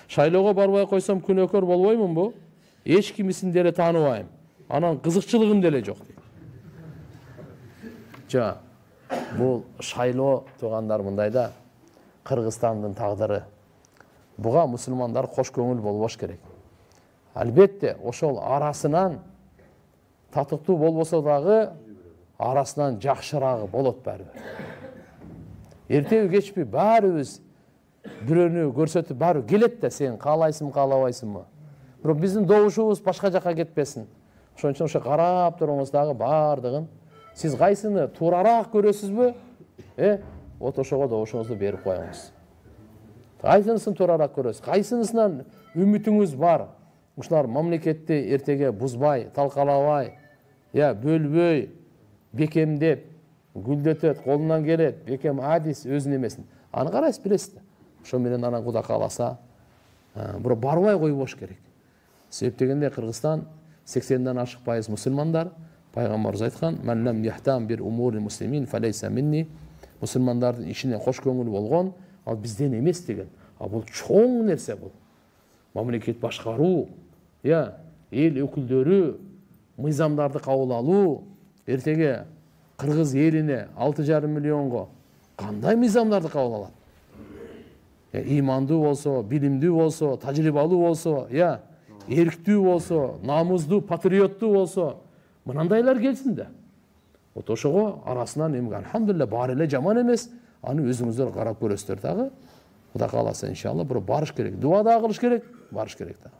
Шайлоого барбай койсом күнөөкөр болбоймунбу? Эч кимисин деле тааныбайм. Анан кызыкчылыгым деле жок. Жа, бул шайлоо туугандар мындай да, Кыргызстандын тагдыры. Буга мусулмандар кош көңүл болбош керек. Албетте, ошол арасынан татыктуу болбосо дагы арасынан жакшырагы болот баарыбир. Эртеби кечпи баарыбыз бирөөнү көрсөтүп баарыбир келет да, сен каалайсыңбы, каалабайсыңбы. Бирок биздин добушубуз башка жакка кетпесин. Ошон үчүн ошо карап туруңуз дагы баардыгын. Сиз кайсыны туурараак көрөсүзбү? Вот ошого добушуңузду берип коюңуз. Кайсынысын туурараак көрөсүз? Кайсынысынан үмүтүңүз бар? Ушулар мамлекетти эртеге бузбай, талкалабай, бөлбөй, бекемдеп, гүлдөтөт, колунан келет, бекем адис өзүнүн эмесин. Аны карайсыз, билесиз. Ошо менен анан Кудай кааласа, бирок барбай койбош керек. Себеп дегенде Кыргызстан 80ден ашык пайыз мусулмандар. Пайгамбарыбыз айткан: "Мен лем яхтам бир умури муслимин фалейса минни." Мусулмандардын ишине кош көңүл болгон, ал бизден эмес деген. Бул чоң нерсе бул. Мамлекет башкаруу, эл өкүлдөрү, мыйзамдарды кабыл алуу, эртеге Кыргыз элине 6,5 миллионго кандай мыйзамдарды кабыл алат? Имандуу болсо, билимдүү болсо, тажрыйбалуу болсо, эрктүү болсо, намуздуу, патриоттуу болсо, мынандайлар келсин да. Вот ошого арасынан эми алхамдулилля бар эле жаман эмес. Аны өзүңүздөр карап көрөсүздөр дагы. Кудай кааласа иншалла, бирок барыш керек. Дуа да кылыш керек, барыш керек да.